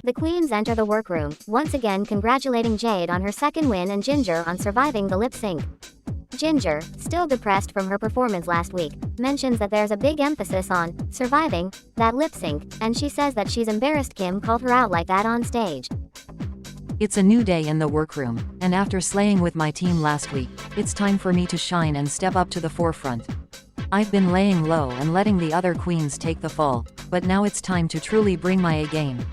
The queens enter the workroom, once again congratulating Jade on her second win and Ginger on surviving the lip sync. Ginger, still depressed from her performance last week, mentions that there's a big emphasis on surviving that lip sync, and she says that she's embarrassed Kim called her out like that on stage. It's a new day in the workroom, and after slaying with my team last week, it's time for me to shine and step up to the forefront. I've been laying low and letting the other queens take the fall, but now it's time to truly bring my A game.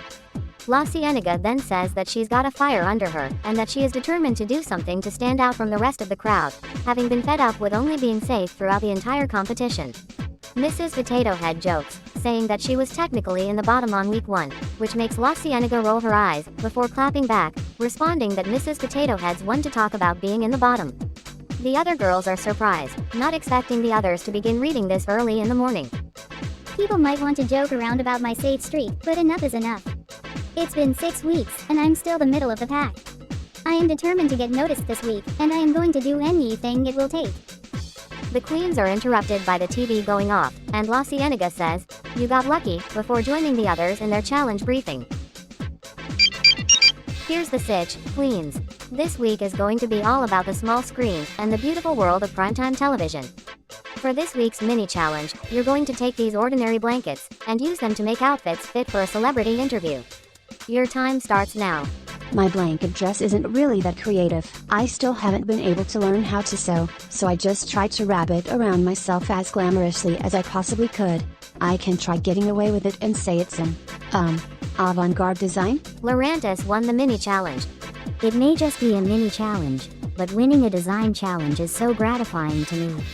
La Cienega then says that she's got a fire under her, and that she is determined to do something to stand out from the rest of the crowd, having been fed up with only being safe throughout the entire competition. Mrs. Potato Head jokes, saying that she was technically in the bottom on week 1, which makes La Cienega roll her eyes, before clapping back, responding that Mrs. Potato Head's one to talk about being in the bottom. The other girls are surprised, not expecting the others to begin reading this early in the morning. People might want to joke around about my safe streak, but enough is enough. It's been 6 weeks, and I'm still the middle of the pack. I am determined to get noticed this week, and I am going to do anything it will take. The queens are interrupted by the TV going off, and La Cienega says, "You got lucky," before joining the others in their challenge briefing. Here's the sitch, queens. This week is going to be all about the small screen, and the beautiful world of primetime television. For this week's mini challenge, you're going to take these ordinary blankets, and use them to make outfits fit for a celebrity interview. Your time starts now. My blanket dress isn't really that creative. I still haven't been able to learn how to sew, so I just tried to wrap it around myself as glamorously as I possibly could. I can try getting away with it and say it's an, avant-garde design? Lurantis won the mini challenge. It may just be a mini challenge, but winning a design challenge is so gratifying to me.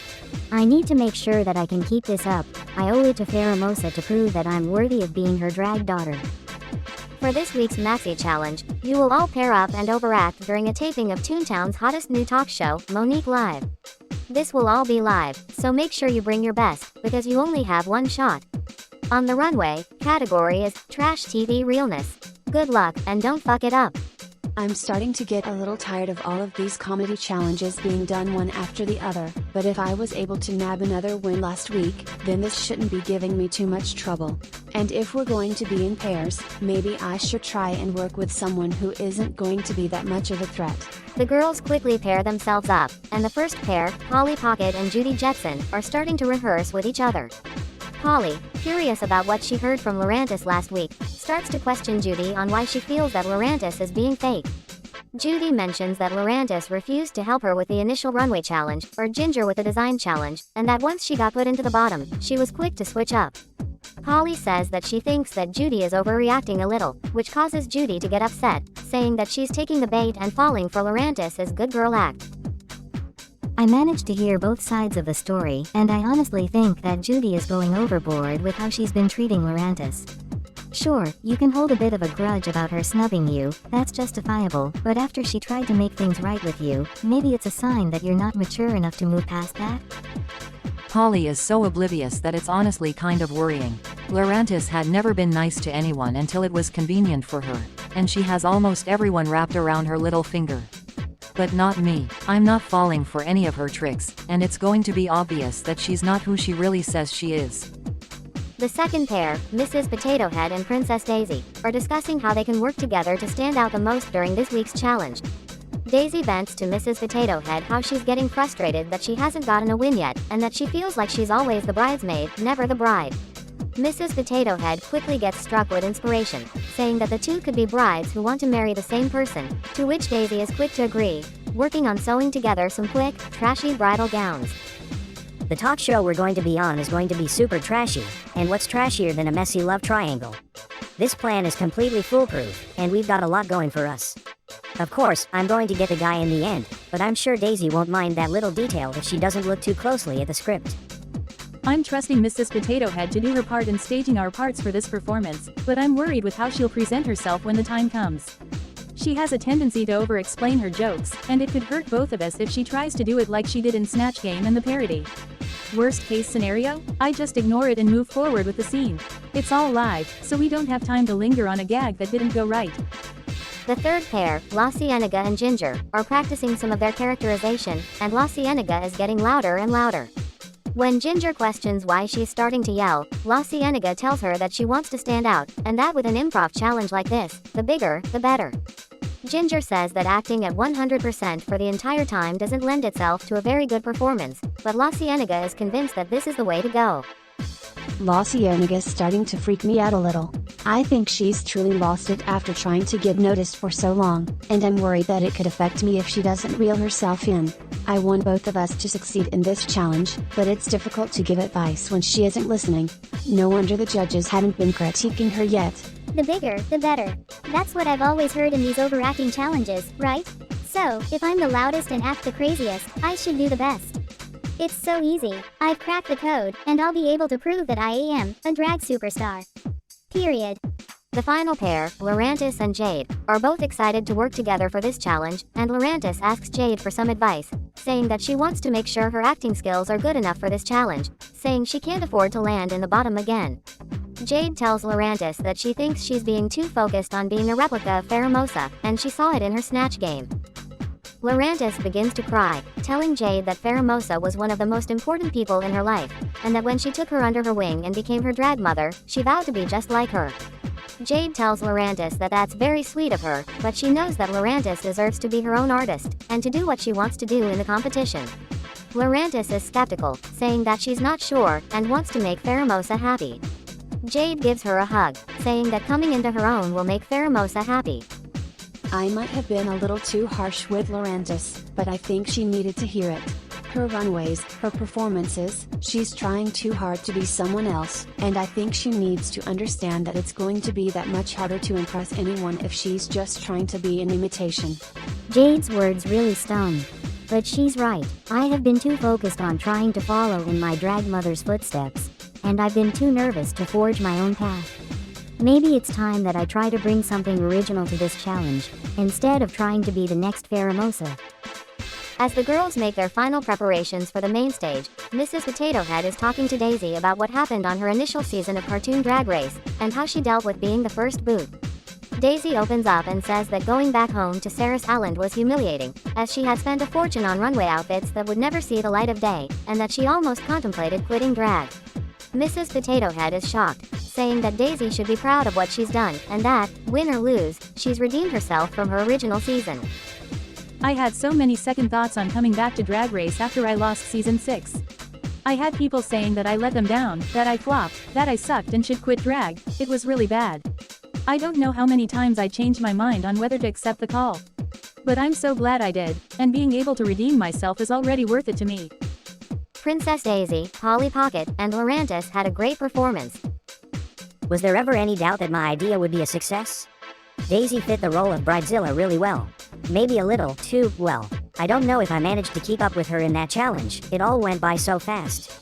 I need to make sure that I can keep this up. I owe it to Faramosa to prove that I'm worthy of being her drag daughter. For this week's Maxi Challenge, you will all pair up and overact during a taping of Toontown's hottest new talk show, Monique Live. This will all be live, so make sure you bring your best, because you only have one shot. On the runway, category is Trash TV Realness. Good luck, and don't fuck it up. I'm starting to get a little tired of all of these comedy challenges being done one after the other, but if I was able to nab another win last week, then this shouldn't be giving me too much trouble. And if we're going to be in pairs, maybe I should try and work with someone who isn't going to be that much of a threat. The girls quickly pair themselves up, and the first pair, Polly Pocket and Judy Jetson, are starting to rehearse with each other. Polly, curious about what she heard from Lurantis last week, starts to question Judy on why she feels that Lurantis is being fake. Judy mentions that Lurantis refused to help her with the initial runway challenge, or Ginger with the design challenge, and that once she got put into the bottom, she was quick to switch up. Polly says that she thinks that Judy is overreacting a little, which causes Judy to get upset, saying that she's taking the bait and falling for Lurantis' good girl act. I managed to hear both sides of the story, and I honestly think that Judy is going overboard with how she's been treating Lurantis. Sure, you can hold a bit of a grudge about her snubbing you, that's justifiable, but after she tried to make things right with you, maybe it's a sign that you're not mature enough to move past that? Polly is so oblivious that it's honestly kind of worrying. Lurantis had never been nice to anyone until it was convenient for her, and she has almost everyone wrapped around her little finger. But not me. I'm not falling for any of her tricks, and it's going to be obvious that she's not who she really says she is. The second pair, Mrs. Potato Head and Princess Daisy, are discussing how they can work together to stand out the most during this week's challenge. Daisy vents to Mrs. Potato Head how she's getting frustrated that she hasn't gotten a win yet, and that she feels like she's always the bridesmaid, never the bride. Mrs. Potato Head quickly gets struck with inspiration, saying that the two could be brides who want to marry the same person, to which Daisy is quick to agree, working on sewing together some quick, trashy bridal gowns. The talk show we're going to be on is going to be super trashy, and what's trashier than a messy love triangle? This plan is completely foolproof, and we've got a lot going for us. Of course, I'm going to get the guy in the end, but I'm sure Daisy won't mind that little detail if she doesn't look too closely at the script. I'm trusting Mrs. Potato Head to do her part in staging our parts for this performance, but I'm worried with how she'll present herself when the time comes. She has a tendency to over-explain her jokes, and it could hurt both of us if she tries to do it like she did in Snatch Game and the parody. Worst case scenario? I just ignore it and move forward with the scene. It's all live, so we don't have time to linger on a gag that didn't go right. The third pair, La Cienega and Ginger, are practicing some of their characterization, and La Cienega is getting louder and louder. When Ginger questions why she's starting to yell, La Cienega tells her that she wants to stand out, and that with an improv challenge like this, the bigger, the better. Ginger says that acting at 100% for the entire time doesn't lend itself to a very good performance, but La Cienega is convinced that this is the way to go. La Cienega's starting to freak me out a little. I think she's truly lost it after trying to get noticed for so long, and I'm worried that it could affect me if she doesn't reel herself in. I want both of us to succeed in this challenge, but it's difficult to give advice when she isn't listening. No wonder the judges haven't been critiquing her yet. The bigger, the better. That's what I've always heard in these overacting challenges, right? So, if I'm the loudest and act the craziest, I should do the best. It's so easy. I've cracked the code, and I'll be able to prove that I am a drag superstar. Period. The final pair, Lurantis and Jade, are both excited to work together for this challenge, and Lurantis asks Jade for some advice, saying that she wants to make sure her acting skills are good enough for this challenge, saying she can't afford to land in the bottom again. Jade tells Lurantis that she thinks she's being too focused on being a replica of Faramosa, and she saw it in her snatch game. Lurantis begins to cry, telling Jade that Faramosa was one of the most important people in her life, and that when she took her under her wing and became her drag mother, she vowed to be just like her. Jade tells Lurantis that that's very sweet of her, but she knows that Lurantis deserves to be her own artist, and to do what she wants to do in the competition. Lurantis is skeptical, saying that she's not sure, and wants to make Faramosa happy. Jade gives her a hug, saying that coming into her own will make Faramosa happy. I might have been a little too harsh with Lurantis, but I think she needed to hear it. Her runways, her performances, she's trying too hard to be someone else, and I think she needs to understand that it's going to be that much harder to impress anyone if she's just trying to be an imitation. Jade's words really stung. But she's right, I have been too focused on trying to follow in my drag mother's footsteps, and I've been too nervous to forge my own path. Maybe it's time that I try to bring something original to this challenge, instead of trying to be the next Faramosa. As the girls make their final preparations for the main stage, Mrs. Potato Head is talking to Daisy about what happened on her initial season of Cartoon Drag Race, and how she dealt with being the first boot. Daisy opens up and says that going back home to Sarah's Island was humiliating, as she had spent a fortune on runway outfits that would never see the light of day, and that she almost contemplated quitting drag. Mrs. Potato Head is shocked, saying that Daisy should be proud of what she's done, and that, win or lose, she's redeemed herself from her original season. I had so many second thoughts on coming back to Drag Race after I lost season 6. I had people saying that I let them down, that I flopped, that I sucked and should quit drag. It was really bad. I don't know how many times I changed my mind on whether to accept the call. But I'm so glad I did, and being able to redeem myself is already worth it to me. Princess Daisy, Polly Pocket, and Lurantis had a great performance. Was there ever any doubt that my idea would be a success? Daisy fit the role of Bridezilla really well. Maybe a little too well. I don't know if I managed to keep up with her in that challenge. It all went by so fast.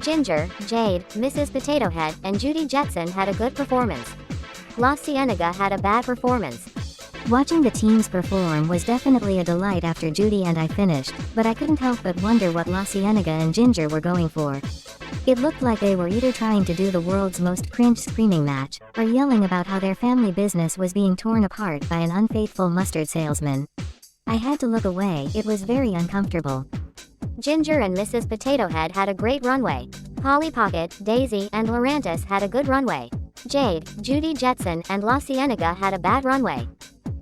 Ginger, Jade, Mrs. Potato Head, and Judy Jetson had a good performance. La Cienega had a bad performance. Watching the teams perform was definitely a delight after Judy and I finished, but I couldn't help but wonder what La Cienega and Ginger were going for. It looked like they were either trying to do the world's most cringe screaming match, or yelling about how their family business was being torn apart by an unfaithful mustard salesman. I had to look away, it was very uncomfortable. Ginger and Mrs. Potato Head had a great runway. Polly Pocket, Daisy, and Lurantis had a good runway. Jade, Judy Jetson, and La Cienega had a bad runway.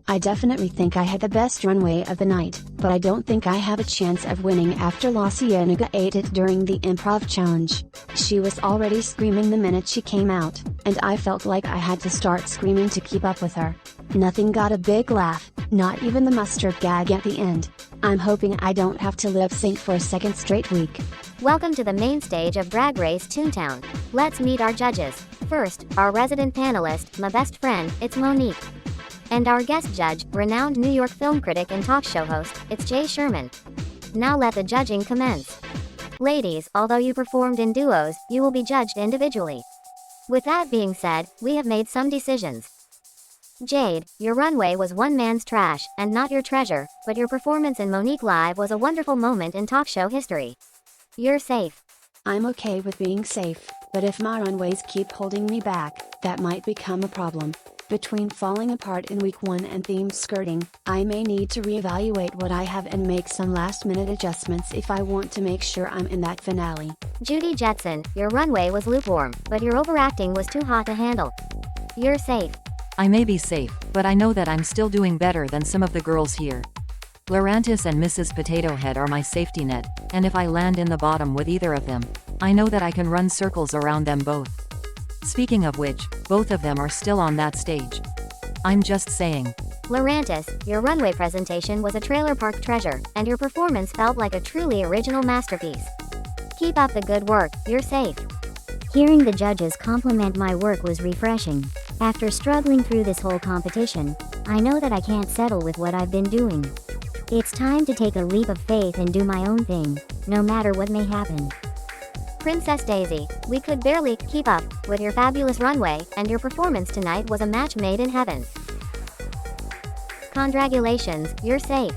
I definitely think I had the best runway of the night, but I don't think I have a chance of winning after La Cienega ate it during the improv challenge. She was already screaming the minute she came out, and I felt like I had to start screaming to keep up with her. Nothing got a big laugh, not even the mustard gag at the end. I'm hoping I don't have to lip sync for a second straight week. Welcome to the main stage of Drag Race Toontown. Let's meet our judges. First, our resident panelist, my best friend, it's Monique. And our guest judge, renowned New York film critic and talk show host, it's Jay Sherman. Now let the judging commence. Ladies, although you performed in duos, you will be judged individually. With that being said, we have made some decisions. Jade, your runway was one man's trash, and not your treasure, but your performance in Monique Live was a wonderful moment in talk show history. You're safe. I'm okay with being safe, but if my runways keep holding me back, that might become a problem. Between falling apart in week 1 and themed skirting, I may need to reevaluate what I have and make some last-minute adjustments if I want to make sure I'm in that finale. Judy Jetson, your runway was lukewarm, but your overacting was too hot to handle. You're safe. I may be safe, but I know that I'm still doing better than some of the girls here. Lurantis and Mrs. Potato Head are my safety net, and if I land in the bottom with either of them, I know that I can run circles around them both. Speaking of which, both of them are still on that stage. I'm just saying. Lurantis, your runway presentation was a trailer park treasure, and your performance felt like a truly original masterpiece. Keep up the good work, you're safe. Hearing the judges compliment my work was refreshing. After struggling through this whole competition, I know that I can't settle with what I've been doing. It's time to take a leap of faith and do my own thing, no matter what may happen. Princess Daisy, we could barely keep up with your fabulous runway, and your performance tonight was a match made in heaven. Congratulations, you're safe.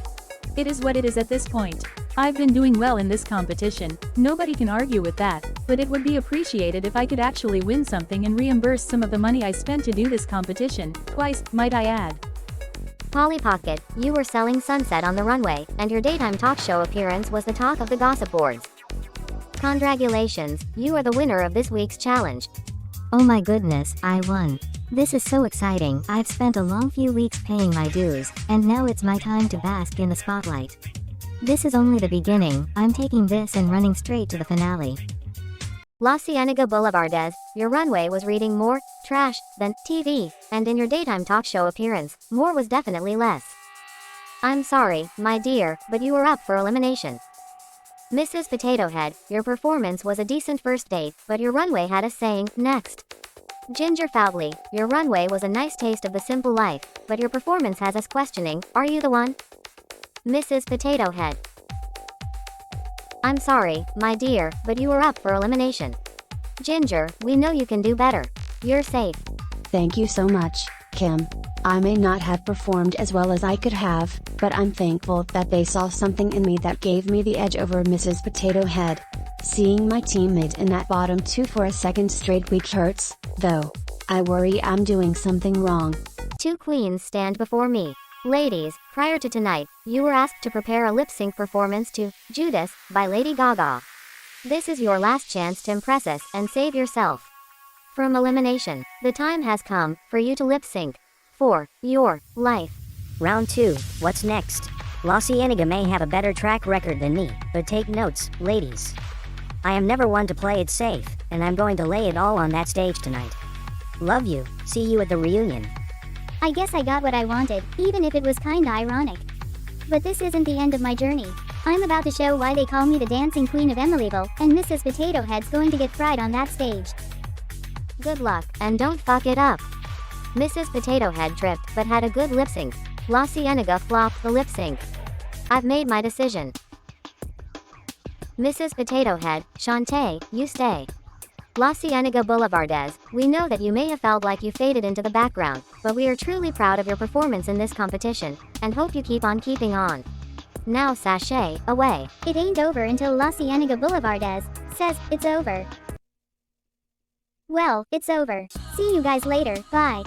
It is what it is at this point. I've been doing well in this competition, nobody can argue with that, but it would be appreciated if I could actually win something and reimburse some of the money I spent to do this competition, twice, might I add. Polly Pocket, you were selling Sunset on the runway, and your daytime talk show appearance was the talk of the gossip boards. Congratulations, you are the winner of this week's challenge. Oh my goodness, I won. This is so exciting. I've spent a long few weeks paying my dues, and now it's my time to bask in the spotlight. This is only the beginning. I'm taking this and running straight to the finale. La Cienega Boulevardes, your runway was reading more trash than TV, and in your daytime talk show appearance, more was definitely less. I'm sorry, my dear, but you were up for elimination. Mrs. Potato Head, your performance was a decent first date, but your runway had us saying, next. Ginger Foutley, your runway was a nice taste of the simple life, but your performance has us questioning, are you the one? Mrs. Potato Head. I'm sorry, my dear, but you were up for elimination. Ginger, we know you can do better. You're safe. Thank you so much, Kim. I may not have performed as well as I could have, but I'm thankful that they saw something in me that gave me the edge over Mrs. Potato Head. Seeing my teammate in that bottom 2 for a second straight week hurts, though. I worry I'm doing something wrong. 2 queens stand before me. Ladies, prior to tonight, you were asked to prepare a lip-sync performance to Judas by Lady Gaga. This is your last chance to impress us and save yourself from elimination. The time has come for you to lip-sync for your life. Round 2, what's next? La Cienega may have a better track record than me, but take notes, ladies. I am never one to play it safe, and I'm going to lay it all on that stage tonight. Love you, see you at the reunion. I guess I got what I wanted, even if it was kinda ironic. But this isn't the end of my journey. I'm about to show why they call me the dancing queen of Emilyville, and Mrs. Potato Head's going to get fried on that stage. Good luck, and don't fuck it up. Mrs. Potato Head tripped, but had a good lip sync. La Cienega flopped the lip sync. I've made my decision. Mrs. Potato Head, Shantae, you stay. La Cienega Boulevardes, we know that you may have felt like you faded into the background, but we are truly proud of your performance in this competition, and hope you keep on keeping on. Now sashay away. It ain't over until La Cienega Boulevardes says it's over. Well, it's over. See you guys later, bye.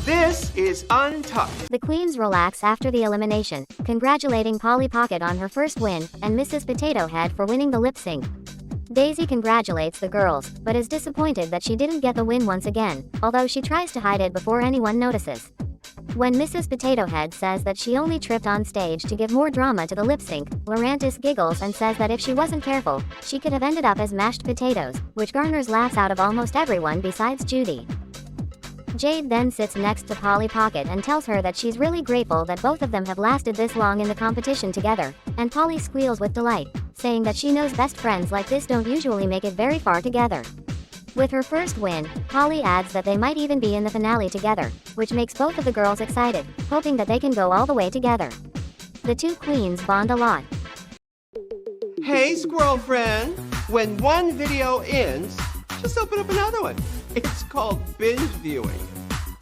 This is Untucked. The queens relax after the elimination, congratulating Polly Pocket on her first win, and Mrs. Potato Head for winning the lip sync. Daisy congratulates the girls, but is disappointed that she didn't get the win once again, although she tries to hide it before anyone notices. When Mrs. Potato Head says that she only tripped on stage to give more drama to the lip sync, Lurantis giggles and says that if she wasn't careful, she could have ended up as mashed potatoes, which garners laughs out of almost everyone besides Judy. Jade then sits next to Polly Pocket and tells her that she's really grateful that both of them have lasted this long in the competition together, and Polly squeals with delight, saying that she knows best friends like this don't usually make it very far together. With her first win, Polly adds that they might even be in the finale together, which makes both of the girls excited, hoping that they can go all the way together. The two queens bond a lot. Hey, squirrel friend. When one video ends, just open up another one. It's called binge viewing.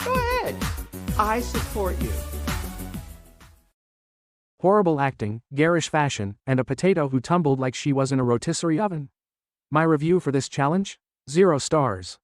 Go ahead. I support you. Horrible acting, garish fashion, and a potato who tumbled like she was in a rotisserie oven. My review for this challenge? 0 stars.